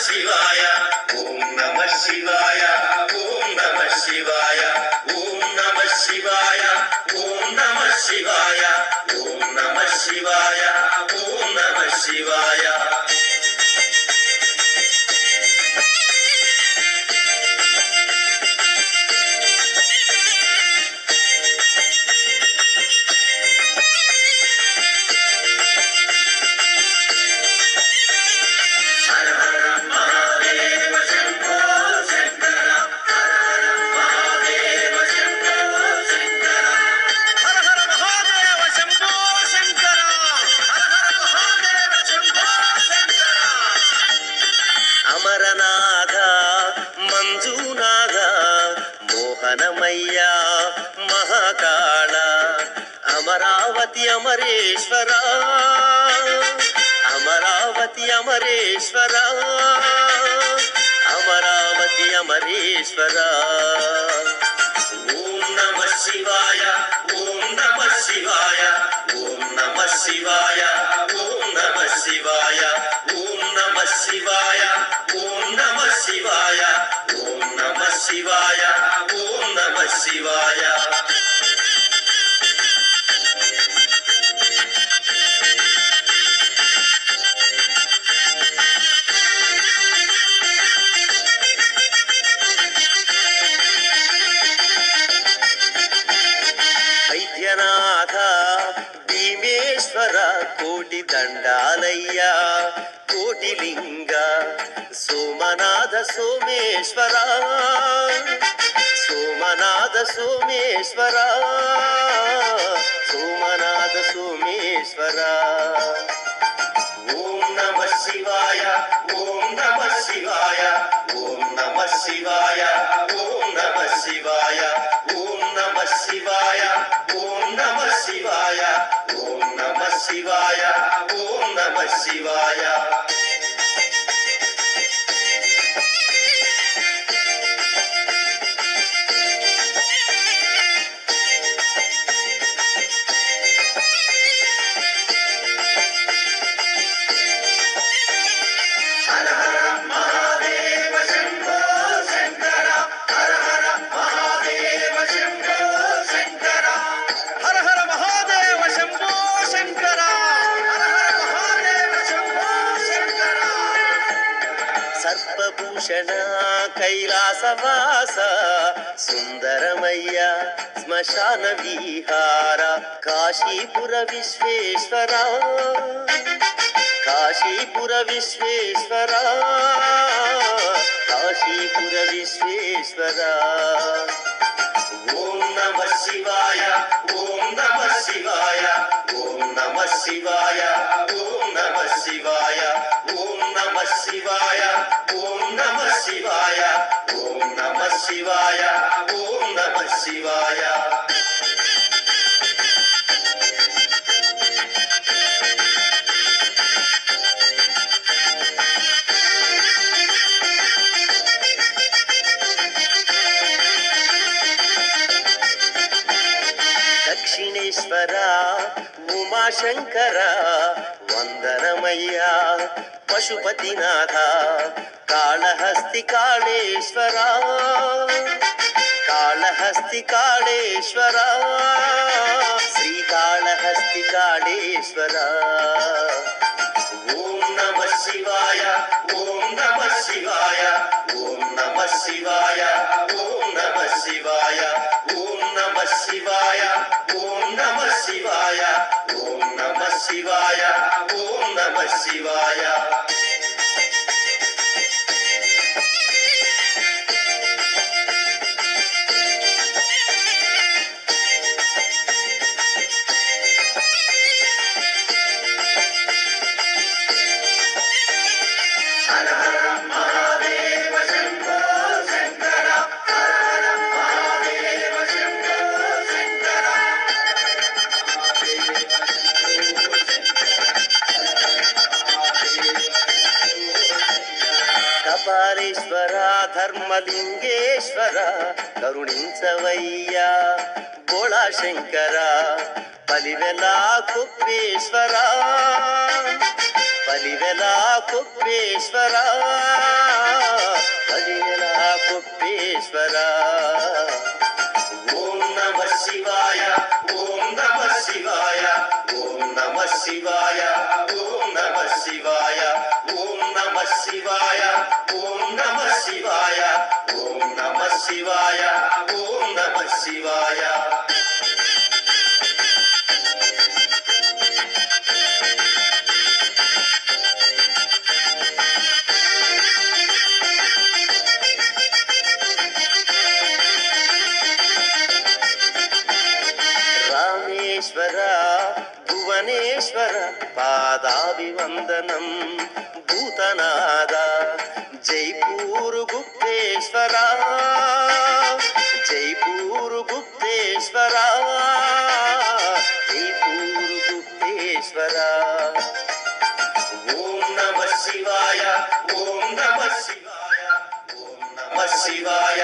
శివాయ ఓం నమః శివాయ ఓం నమః శివాయ ఓం నమః శివాయ ఓం నమః శివాయ ఓం నమః శివాయ ఓం నమః శివాయ అమరనాథ మంజునాథ మోహనమయ్య మహాకాళ అమరావతి అమరేశ్వర అమరావతి అమరేశ్వర అమరావతి అమరేశ్వర ఓం నమః శివాయ ఓం నమః శివాయ ఓం నమః శివాయ ఓం నమః శివాయ ఓం నమః శివాయ ఓం నమః శివాయ ఓం నమః శివాయ ఓం నమః శివాయ వైద్యనాథ భీమేశ్వర కోటి దండాలయ్యా కోటిలింగ సోమనాథ సోమేశ్వర సోమనాథ సోమేశ్వర సోమనాథ సోమేశ్వర ఓం నమః శివాయ ఓం నమః శివాయ ఓం నమః శివాయ ఓం నమః శివాయ ఓం నమః శివాయ ఓం నమః శివాయ ఓం నమః శివాయ ఓం నమః శివాయ సర్పభూషణ కైలాసవాస సుందరమయ్య శ్మశాన విహార కాశీపుర విశ్వేశ్వర కాశీపుర విశ్వేశ్వర కాశీపుర విశ్వేశ్వర ఓం నమః శివాయ ఓం నమః శివాయ ఓం నమః శివాయ ఓం నమః శివాయ ఓం నమః శివాయ ఓం నమః శివాయ ఓం నమః శివాయ ఓం నమః శివాయ దక్షిణేశ్వర ఉమాశంకర వందనమయ్యా పశుపతినాథ కాళహస్తి కాళేశ్వర కాళహస్తి కాళేశ్వర శ్రీకాళహస్తి కాళేశ్వర ఓం నమః శివాయ ఓం నమః శివాయ ఓం నమః శివాయ ఓం నమః శివాయ ఓం నమః శివాయ ఓం నమః శివాయ ఓం నమః శివాయ ఓం నమః శివాయ కపాలేశ్వర ధర్మలింగేశ్వర కరుణించవయ్యా బోళా శంకర పలివెలా కుప్పేశ్వర పలివెలా కుప్పేశ్వర మహేశ్వర ఓం నమః శివాయ ఓం నమః శివాయ ఓం నమః శివాయ ఓం నమః శివాయ ఓం నమః శివాయ ఓం నమః శివాయ ఓం నమః శివాయ ఓం నమః శివాయ రామేశ్వర భువనేశ్వర పాదాభివందనం భూతనాద జైపూరు గుప్తేశ్వర జైపూరు గుప్తేశ్వర జైపూరు గుప్తేశ్వర ఓం నమః శివాయ ఓం నమః శివాయ ఓం నమః శివాయ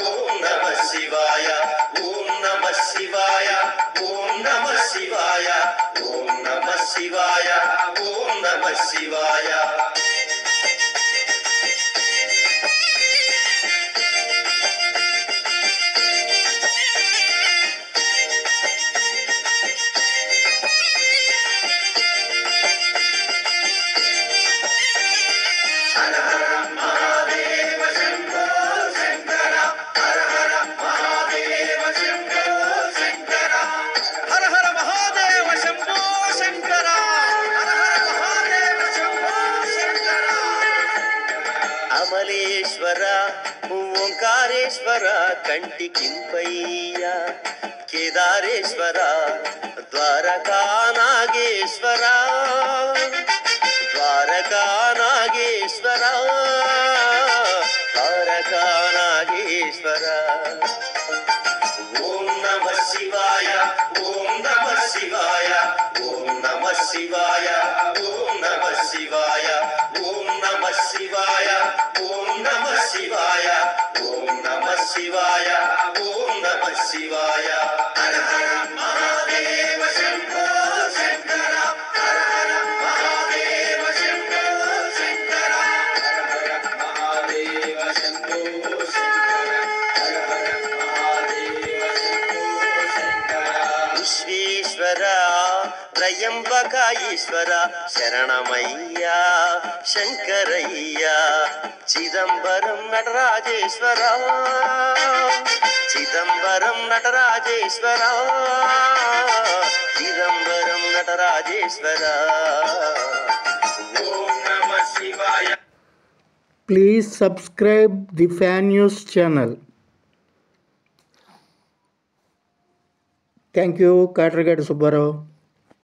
ఓం నమః శివాయ ఓం నమః శివాయ ఓం నమః శివాయ ఓం నమః శివాయ ఓం నమః శివాయ అమలేశ్వర ఓంకారేశ్వర కంటికింపయ్య కేదారేశ్వర ద్వారకా నాగేశ్వర ద్వారకా నాగేశ్వర ద్వారకా నాగేశ్వర ఓం నమః శివాయ ఓం నమః శివాయ ఓం నమః శివాయ ఓం నమః శివాయ ఓం నమః శివాయ ఓం నమః శివాయ ఓం నమః శివాయ ఓం నమః శివాయ హర హర మహాదేవ శంభో శంకర హర హర మహాదేవ శంభో శంకర హర హర మహాదేవ శంభో శంకర హర హర మహాదేవ శంభో శంకర విశ్వేశ్వర త్రయంబక ఈశ్వర శరణమయ్యా శంకరయ్యా చిదంబరం నటరాజేశ్వర చిదంబరం నటరాజేశ్వర చిదంబరం నటరాజేశ్వర ఓం నమః శివాయ. Please subscribe the Fan News channel. Thank you, Katragadu Subbarao.